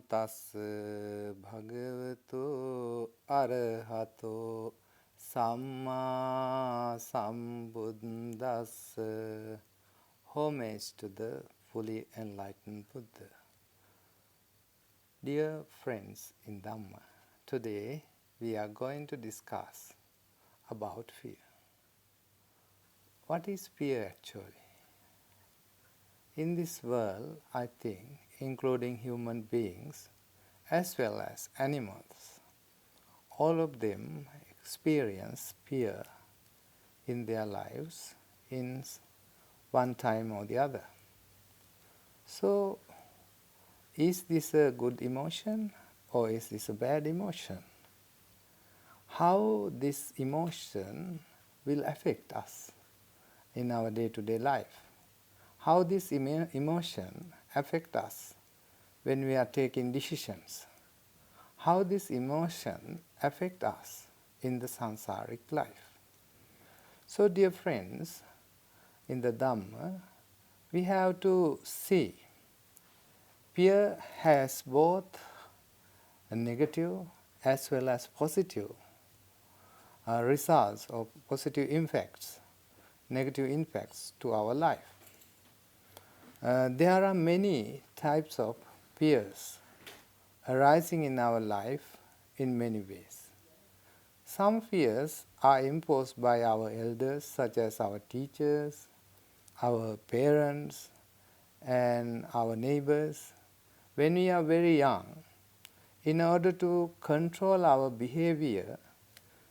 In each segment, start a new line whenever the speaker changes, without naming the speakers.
tassa bhagavato arahato samma sambuddhassa. Homage to the fully enlightened Buddha. Dear friends in Dhamma, today we are going to discuss about fear. What is fear actually? In this world, I think, including human beings as well as animals, all of them experience fear in their lives in one time or the other. So, is this a good emotion or is this a bad emotion? How this emotion will affect us in our day-to-day life? How this emotion affect us when we are taking decisions? How this emotion affect us in the sansaric life? So, dear friends, in the Dhamma, we have to see fear has both a negative as well as positive results or positive impacts, negative impacts to our life. There are many types of fears arising in our life in many ways. Some fears are imposed by our elders, such as our teachers, our parents, and our neighbors. When we are very young, in order to control our behavior,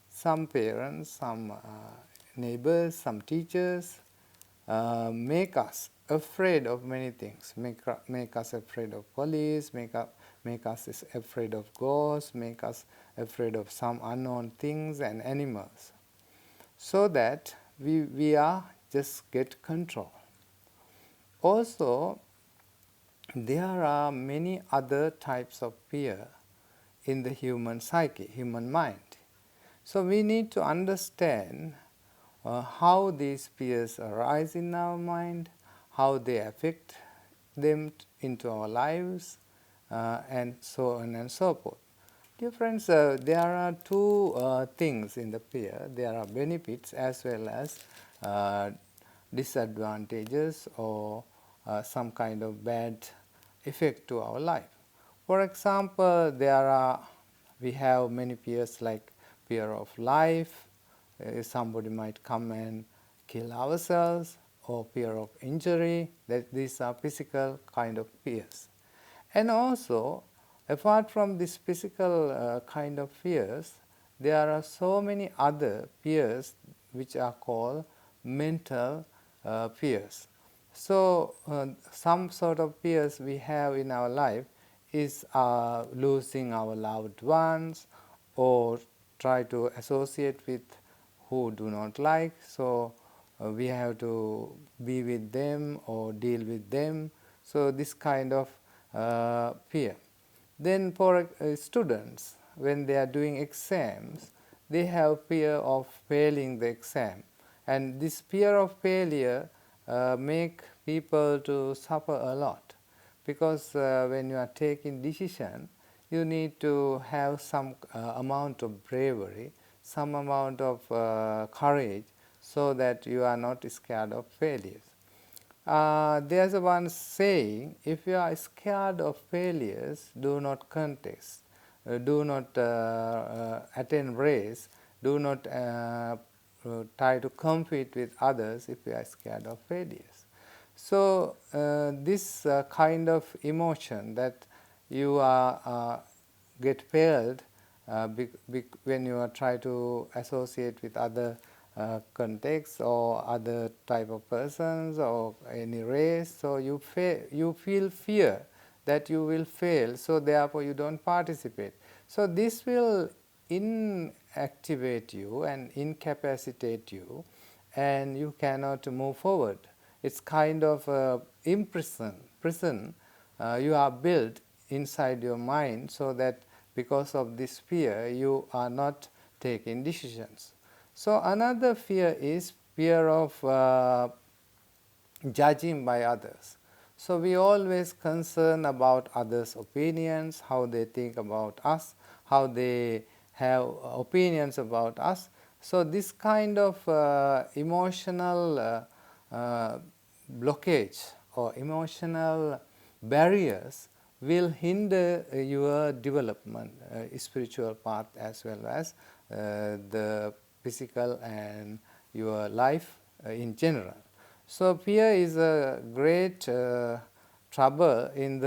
some parents, some neighbors, some teachers make us afraid of many things, make us afraid of police, make us afraid of ghosts, make us afraid of some unknown things and animals, so that we are just get control. Also, there are many other types of fear in the human psyche, human mind. So we need to understand how these fears arise in our mind, how they affect them into our lives, and so on and so forth. Dear friends, there are two things in the fear. There are benefits as well as disadvantages or some kind of bad effect to our life. For example, we have many fears like fear of life. Somebody might come and kill ourselves, or fear of injury. These are physical kind of fears. And also, apart from this physical kind of fears, there are so many other fears which are called mental fears. So, some sort of fears we have in our life is losing our loved ones, or try to associate with who do not like, so we have to be with them or deal with them. So this kind of fear. Then for students, when they are doing exams, they have fear of failing the exam, and this fear of failure make people to suffer a lot, because when you are taking decision, you need to have some amount of bravery, some amount of courage, so that you are not scared of failures. There's one saying, if you are scared of failures, do not contest, do not attend race, do not try to compete with others if you are scared of failures. So this kind of emotion that you are get failed when you are try to associate with other contexts or other type of persons or any race, so you feel fear that you will fail, so therefore you don't participate. So this will inactivate you and incapacitate you, and you cannot move forward. It's kind of a prison you are built inside your mind, so that because of this fear you are not taking decisions. So another fear is fear of judging by others. So we always concern about others' opinions, how they think about us, how they have opinions about us. So this kind of emotional blockage or emotional barriers will hinder your development, spiritual path as well as the physical and your life in general. So fear is a great trouble in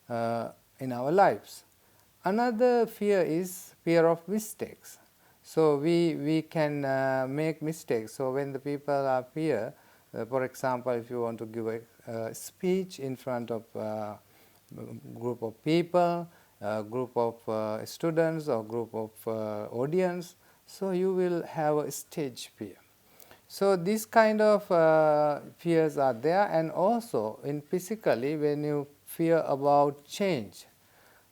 our lives. Another fear is fear of mistakes. So we can make mistakes. So when the people are fear, for example, if you want to give a speech in front of group of people, group of students or group of audience, so you will have a stage fear. So these kind of fears are there, and also in physically when you fear about change.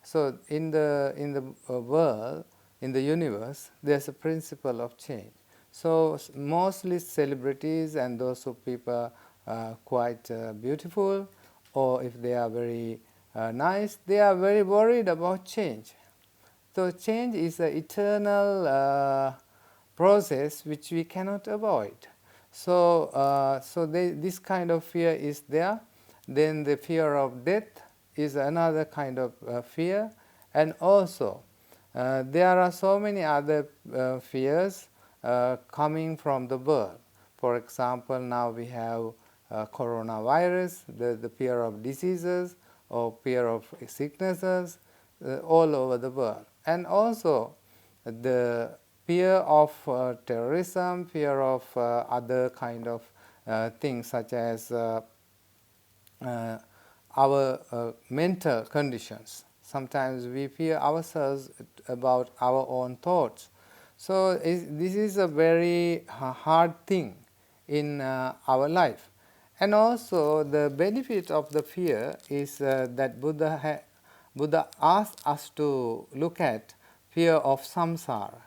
So in the world, in the universe, there's a principle of change. So mostly celebrities and those who people are quite beautiful, or if they are very nice, they are very worried about change. So change is an eternal process which we cannot avoid. So, this kind of fear is there. Then the fear of death is another kind of fear, and also there are so many other fears coming from the world. For example, now we have coronavirus, the fear of diseases or fear of sicknesses all over the world, and also the fear of terrorism, fear of other kind of things such as our mental conditions. Sometimes we fear ourselves about our own thoughts. So this is a very hard thing in our life. And also the benefit of the fear is that Buddha asked us to look at fear of samsara,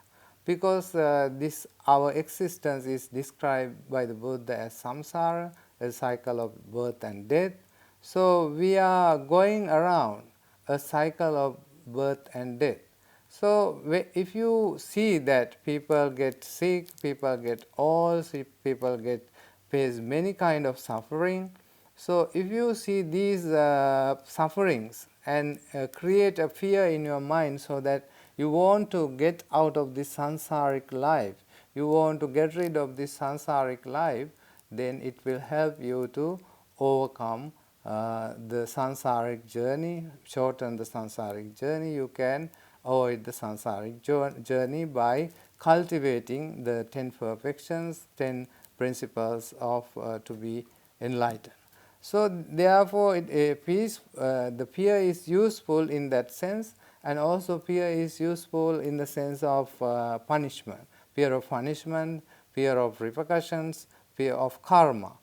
because this our existence is described by the Buddha as samsara, a cycle of birth and death. So we are going around a cycle of birth and death. So if you see that people get sick, people get old, people face many kind of suffering. So if you see these sufferings and create a fear in your mind, so that you want to get out of this sansaric life, you want to get rid of this sansaric life, then it will help you to overcome the sansaric journey, shorten the sansaric journey. You can avoid the sansaric journey by cultivating the 10 perfections, 10 principles of to be enlightened. So therefore, the fear is useful in that sense, and also fear is useful in the sense of punishment, fear of punishment, fear of repercussions, fear of karma.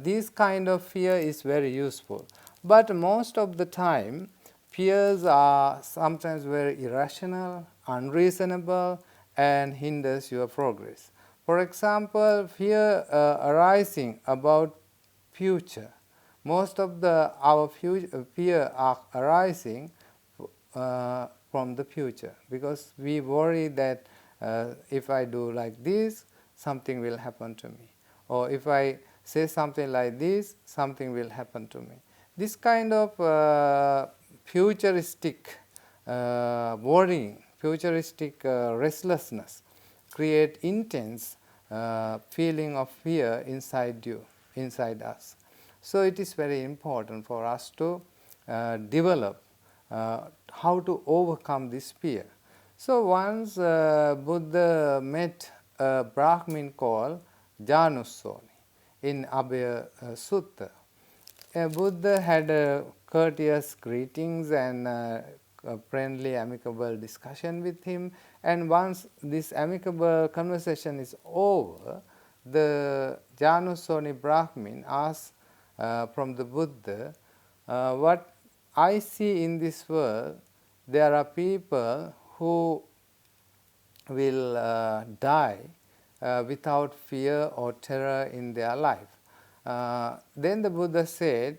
This kind of fear is very useful, but most of the time fears are sometimes very irrational, unreasonable, and hinders your progress. For example, fear arising about future. Most of our fear are arising from the future, because we worry that if I do like this, something will happen to me, or if I say something like this, something will happen to me. This kind of futuristic worrying, futuristic restlessness create intense feeling of fear inside you, inside us. So it is very important for us to develop how to overcome this fear. So once Buddha met a Brahmin called Janusoni in Abhaya Sutta. Buddha had a courteous greetings and a friendly, amicable discussion with him. And once this amicable conversation is over, the Janusoni Brahmin asked from the Buddha, what I see in this world, there are people who will die without fear or terror in their life. Then the Buddha said,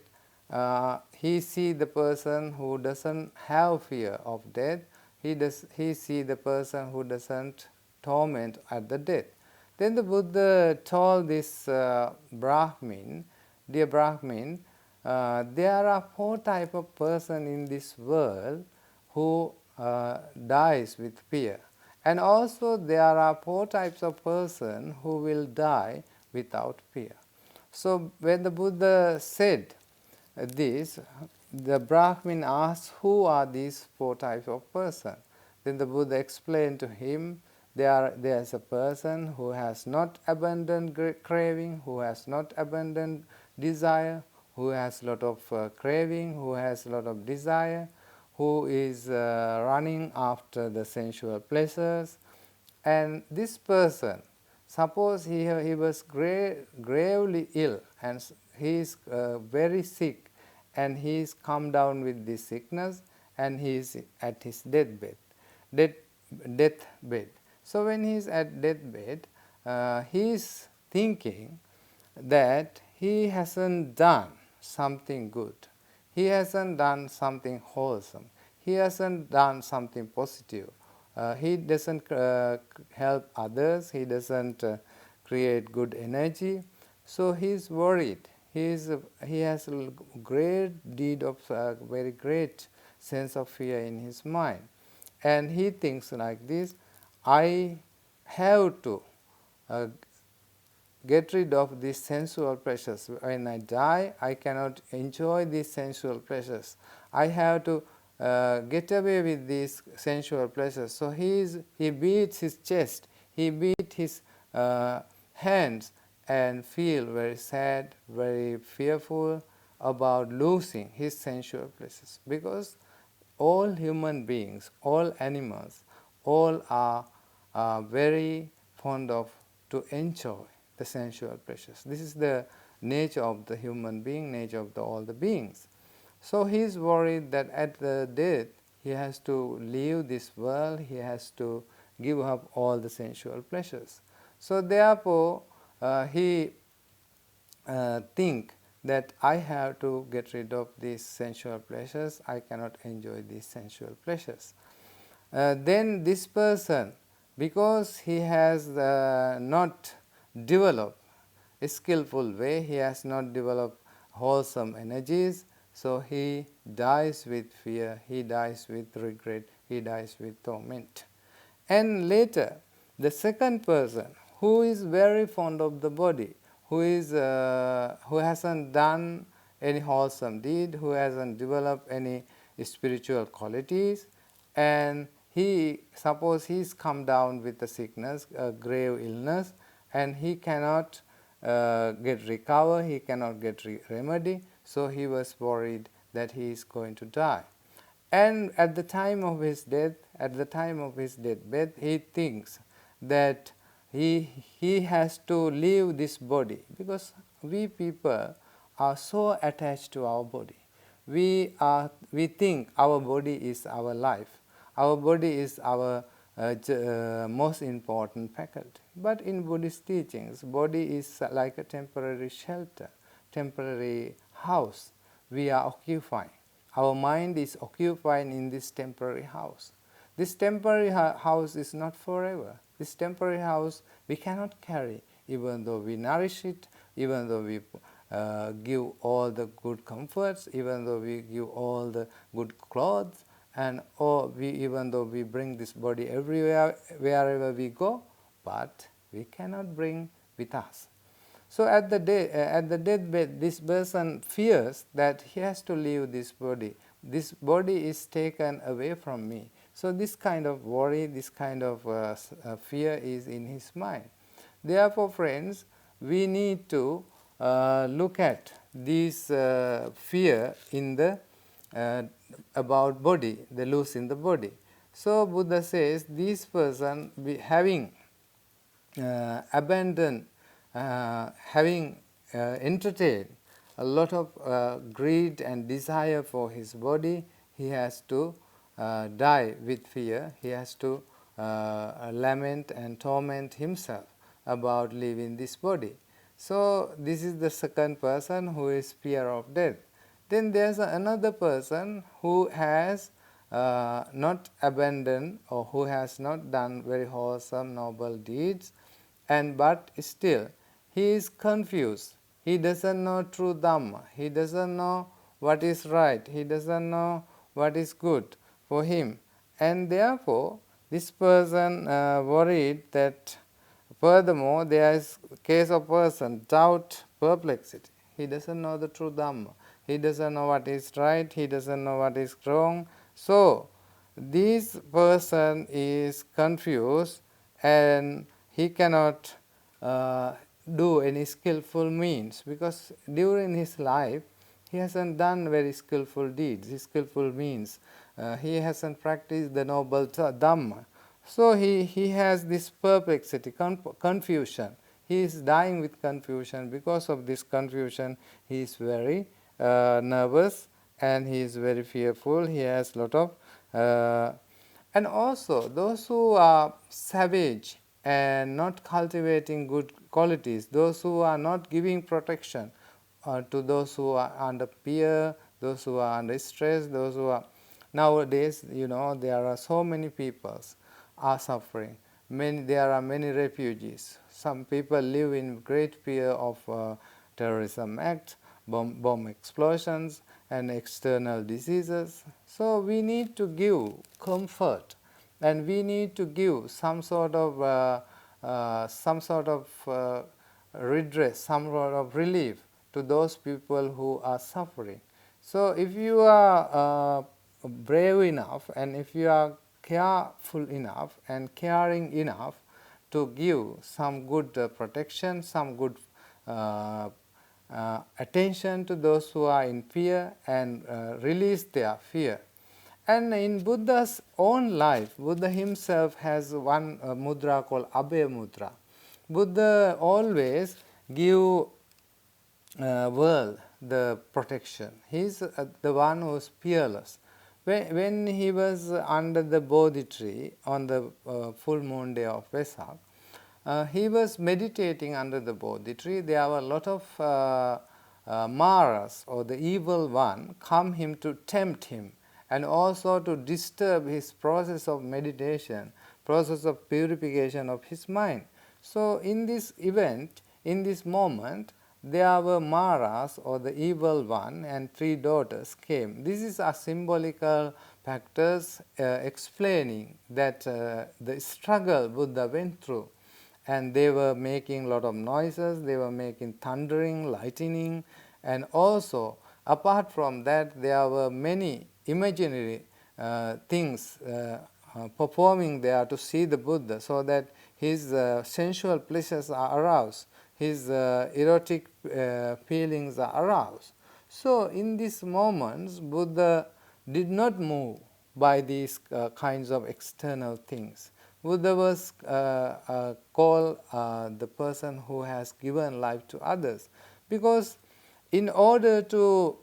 he see the person who doesn't have fear of death. He see the person who doesn't torment at the death. Then the Buddha told this Brahmin, dear Brahmin, there are 4 types of person in this world who dies with fear. And also there are 4 types of person who will die without fear. So when the Buddha said this, the Brahmin asked, who are these 4 types of person? Then the Buddha explained to him, there is a person who has not abandoned craving, who has not abandoned desire, who has lot of craving, who has lot of desire, who is running after the sensual pleasures. And this person, suppose he was gravely ill and he is very sick, and he is come down with this sickness, and he is at his deathbed. So when he is at deathbed, he is thinking that he hasn't done something good, he hasn't done something wholesome, he hasn't done something positive. He doesn't help others, he doesn't create good energy. So he is worried. He has a great deed of very great sense of fear in his mind. And he thinks like this, I have to get rid of these sensual pleasures. When I die, I cannot enjoy these sensual pleasures. I have to get away with these sensual pleasures. So he beats his chest, he beats his hands, and feel very sad, very fearful about losing his sensual pleasures. Because all human beings, all animals, all are very fond of to enjoy the sensual pleasures. This is the nature of the human being, nature of all the beings. So he is worried that at the death he has to leave this world, he has to give up all the sensual pleasures. So therefore he think that I have to get rid of these sensual pleasures, I cannot enjoy these sensual pleasures. Then this person, because he has not developed a skillful way, he has not developed wholesome energies, so he dies with fear, he dies with regret, he dies with torment. And later, the second person, who is very fond of the body, who hasn't done any wholesome deed, who hasn't developed any spiritual qualities, and suppose he's come down with a sickness, a grave illness, and he cannot get recover, he cannot get remedy, so he was worried that he is going to die. And at the time of his death, at the time of his deathbed, he thinks that he has to leave this body, because we people are so attached to our body. We think our body is our life, our body is our most important faculty. But in Buddhist teachings, body is like a temporary shelter, temporary house we are occupying. Our mind is occupied in this temporary house. This temporary house is not forever. This temporary house we cannot carry, even though we nourish it, even though we give all the good comforts, even though we give all the good clothes, and even though we bring this body everywhere, wherever we go, but we cannot bring with us. So at the deathbed, this person fears that he has to leave this body. This body is taken away from me. So this kind of worry, this kind of fear is in his mind. Therefore, friends, we need to look at this fear in the about body, the losing the body. So Buddha says this person having abandoned, having entertained a lot of greed and desire for his body, he has to die with fear, he has to lament and torment himself about leaving this body. So this is the second person who is fear of death. Then there's another person who has not abandoned, or who has not done very wholesome, noble deeds, and but still he is confused. He doesn't know true Dhamma. He doesn't know what is right. He doesn't know what is good for him. And therefore, this person worried that furthermore, there is case of person, doubt, perplexity. He doesn't know the true Dhamma. He doesn't know what is right. He doesn't know what is wrong. So, this person is confused and he cannot do any skillful means, because during his life he hasn't done very skillful deeds, skillful means. He hasn't practiced the noble Dhamma. So he has this perplexity, confusion. He is dying with confusion. Because of this confusion, he is very nervous and he is very fearful. He has a lot of and also those who are savage and not cultivating good qualities, those who are not giving protection to those who are under fear, those who are under stress, those who are nowadays, there are so many peoples are suffering. There are many refugees. Some people live in great fear of terrorism acts, bomb explosions, and external diseases. So we need to give comfort, and we need to give some sort of redress, some sort of relief to those people who are suffering. So if you are brave enough, and if you are careful enough and caring enough to give some good protection, some good attention to those who are in fear, and release their fear. And in Buddha's own life, Buddha himself has one mudra called Abhaya mudra. Buddha always give world the protection. He is the one who is fearless. When he was under the Bodhi tree on the full moon day of Vesak, he was meditating under the Bodhi tree. There were a lot of Maras, or the evil one, come him to tempt him and also to disturb his process of meditation, process of purification of his mind. So in this event, in this moment, there were Maras, or the evil one, and 3 daughters came. This is a symbolical factors explaining that the struggle Buddha went through. And they were making a lot of noises, they were making thundering, lightning, and also apart from that there were many imaginary things performing there to see the Buddha, so that his sensual pleasures are aroused, his erotic feelings are aroused. So in these moments, Buddha did not move by these kinds of external things. Buddha was called the person who has given life to others, because in order to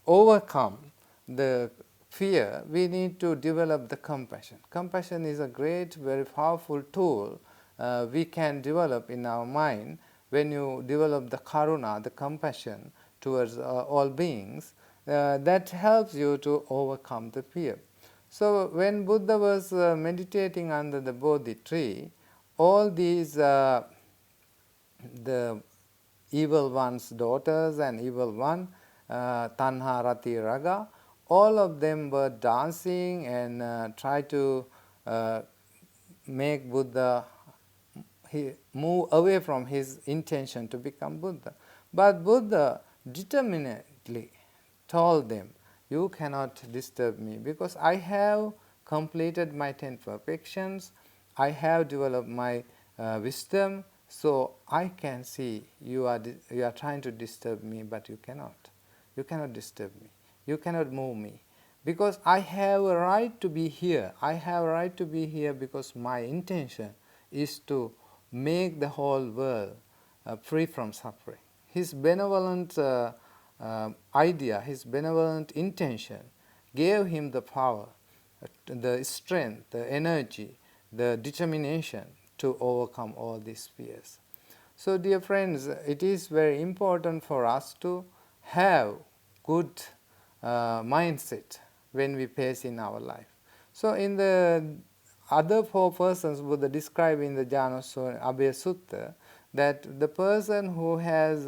overcome the fear, we need to develop the compassion. Compassion is a great, very powerful tool we can develop in our mind. When you develop the karuna, the compassion towards all beings, that helps you to overcome the fear. So when Buddha was meditating under the Bodhi tree, all these the evil one's daughters and evil one, Tanha, Rati, Raga, all of them were dancing and try to make Buddha move away from his intention to become Buddha. But Buddha determinedly told them, you cannot disturb me, because I have completed my 10 perfections, I have developed my wisdom, so I can see you are trying to disturb me, but you cannot. You cannot disturb me. You cannot move me, because I have a right to be here. I have a right to be here because my intention is to make the whole world free from suffering. His benevolent idea, his benevolent intention gave him the power, the strength, the energy, the determination to overcome all these fears. So dear friends, it is very important for us to have good mindset when we face in our life. So in the other four persons Buddha described in the Jhana Abhaya Sutta, that the person who has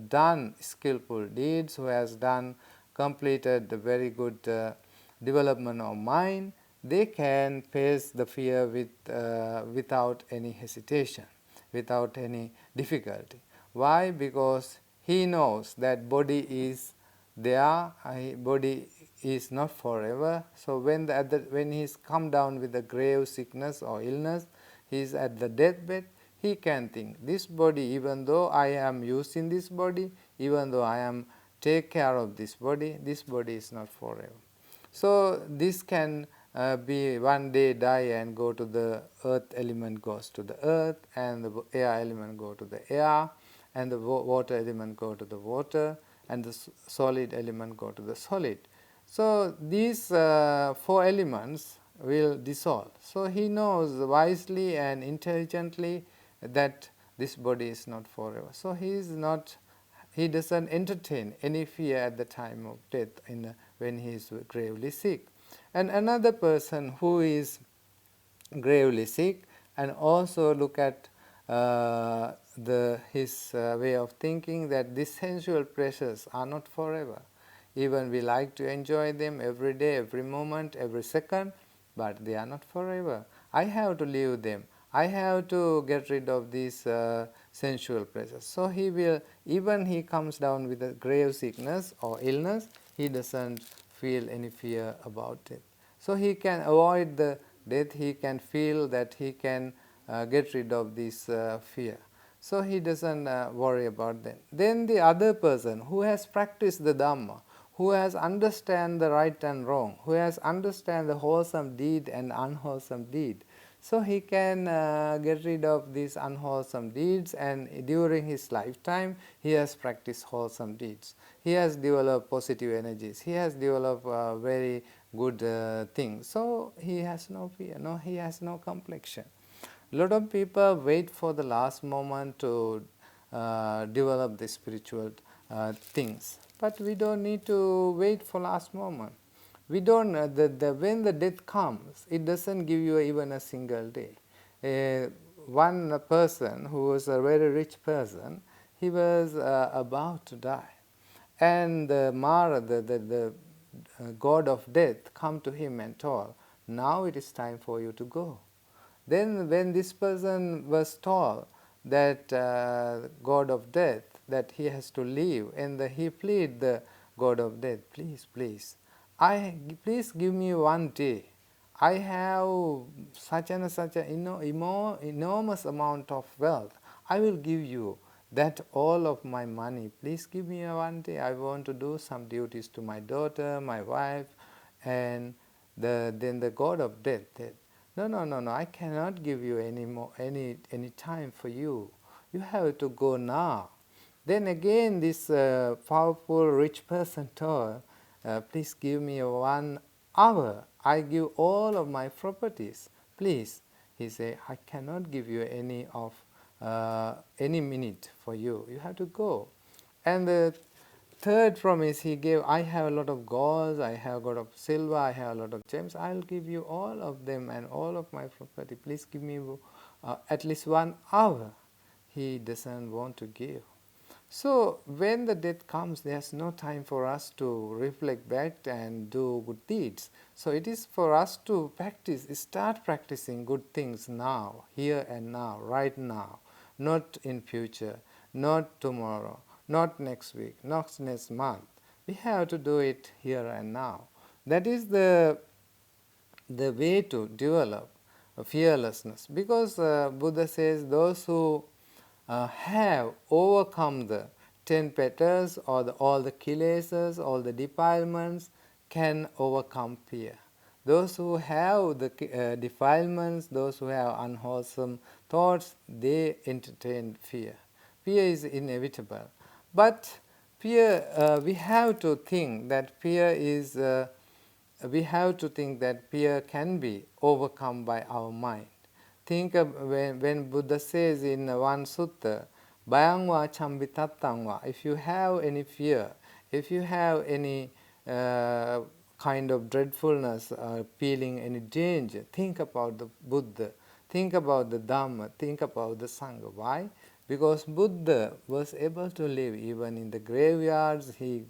done skillful deeds, who has completed the very good development of mind, they can face the fear without any hesitation, without any difficulty. Why? Because he knows that body is there, body is not forever. So when he is come down with a grave sickness or illness, he is at the deathbed, he can think, this body, even though I am using this body, even though I am take care of this body is not forever. So this can be one day die and go to the earth element, goes to the earth, and the air element go to the air, and the water element go to the water, and the solid element go to the solid. So these four elements will dissolve. So he knows wisely and intelligently that this body is not forever. So he doesn't entertain any fear at the time of death when he is gravely sick. And another person who is gravely sick and also look at his way of thinking that these sensual pleasures are not forever. Even we like to enjoy them every day, every moment, every second, but they are not forever. I have to leave them. I have to get rid of these sensual pleasures. So he will, even he comes down with a grave sickness or illness, he doesn't feel any fear about it. So he can avoid the death, he can feel that he can get rid of this fear. So he doesn't worry about that. Then the other person who has practiced the Dhamma, who has understand the right and wrong, who has understand the wholesome deed and unwholesome deed, so he can get rid of these unwholesome deeds, and during his lifetime he has practiced wholesome deeds. He has developed positive energies. He has developed very good things. So he has no fear. No, he has no complexion. A lot of people wait for the last moment to develop the spiritual things, but we don't need to wait for last moment. We don't. When the death comes, it doesn't give you even a single day. One person who was a very rich person, he was about to die, and the Mara, the god of death, come to him and told, "Now it is time for you to go." Then when this person was told that god of death, that he has to leave, and he plead the god of death, "Please, please, please give me one day. I have such and such an enormous amount of wealth. I will give you that all of my money. Please give me one day. I want to do some duties to my daughter, my wife." And then the god of death said, "No, no, no, no. I cannot give you any time for you. You have to go now." Then again, this powerful rich person told, "Please give me 1 hour. I give all of my properties. Please." He said, "I cannot give you any minute for you. You have to go." And the third promise he gave, "I have a lot of gold, I have a lot of silver, I have a lot of gems. I'll give you all of them and all of my property. Please give me at least 1 hour." He doesn't want to give. So when the death comes, there's no time for us to reflect back and do good deeds. So it is for us to start practicing good things now, here and now, right now, not in future, not tomorrow, not next week, not next month. We have to do it here and now. That is the way to develop fearlessness, because Buddha says those who have overcome the 10 petals or all the kilesas, all the defilements, can overcome fear. Those who have the defilements, those who have unwholesome thoughts, they entertain fear. Fear is inevitable. But fear, we have to think that fear can be overcome by our mind. Think of when Buddha says in one sutta, "Bhayang va chambitattang va," if you have any fear, if you have any kind of dreadfulness, feeling any danger, think about the Buddha, think about the Dhamma, think about the Sangha. Why? Because Buddha was able to live even in the graveyards. He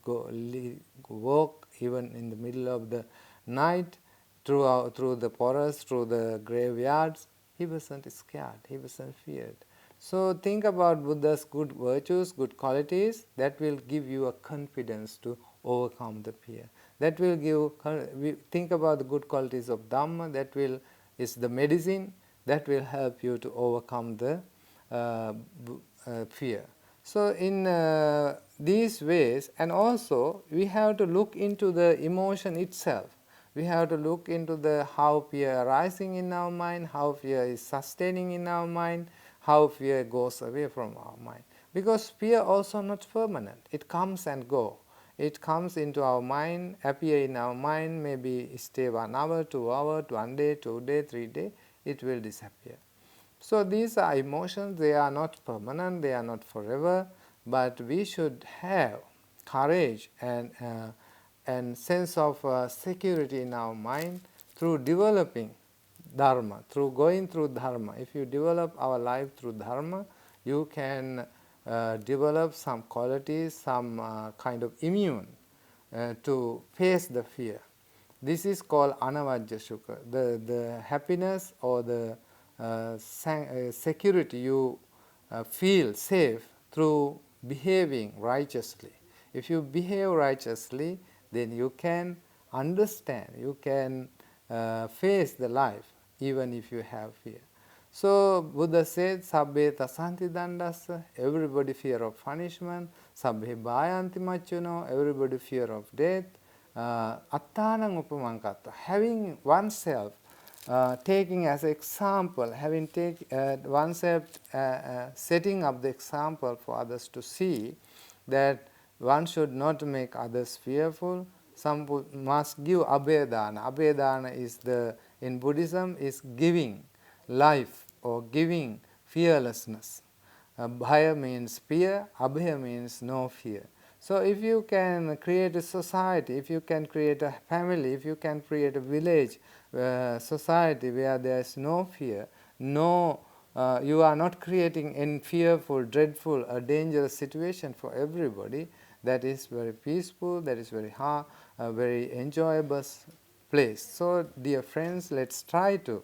walk even in the middle of the night through the forest, through the graveyards. He wasn't scared, he wasn't feared. So think about Buddha's good virtues, good qualities, that will give you a confidence to overcome the fear. That will give, think about the good qualities of Dhamma, that will is the medicine that will help you to overcome the fear. So in these ways, and also we have to look into the emotion itself. We have to look into the how fear arising in our mind, how fear is sustaining in our mind, how fear goes away from our mind. Because fear also not permanent. It comes and go. It comes into our mind, appear in our mind, maybe stay 1 hour, 2 hours, 1 day, 2 days, 3 days, it will disappear. So these are emotions, they are not permanent, they are not forever, but we should have courage and sense of security in our mind through developing Dharma, through going through Dharma. If you develop our life through Dharma, you can develop some qualities, some kind of immune to face the fear. This is called anavajja sukha, the happiness or the security you feel safe through behaving righteously. If you behave righteously, then you can understand, you can face the life even if you have fear. So Buddha said, Sabbe tasanti dandasa, everybody fear of punishment, Sabbe bhayanti machuno, everybody fear of death, attanang upamankata, having oneself taking as example, having oneself setting up the example for others to see that one should not make others fearful. Some must give abhedana. Abhedana is in Buddhism is giving life or giving fearlessness. Bhaya means fear, abhaya means no fear. So if you can create a society, if you can create a family, if you can create a village, society where there is no fear, you are not creating any fearful, dreadful, dangerous situation for everybody, that is very peaceful, that is very enjoyable place. So dear friends, let's try to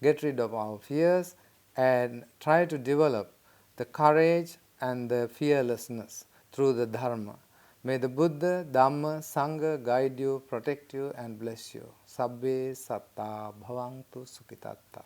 get rid of our fears and try to develop the courage and the fearlessness through the Dharma. May the Buddha, Dhamma, Sangha guide you, protect you and bless you. Sabbe satta bhavantu sukhitatta.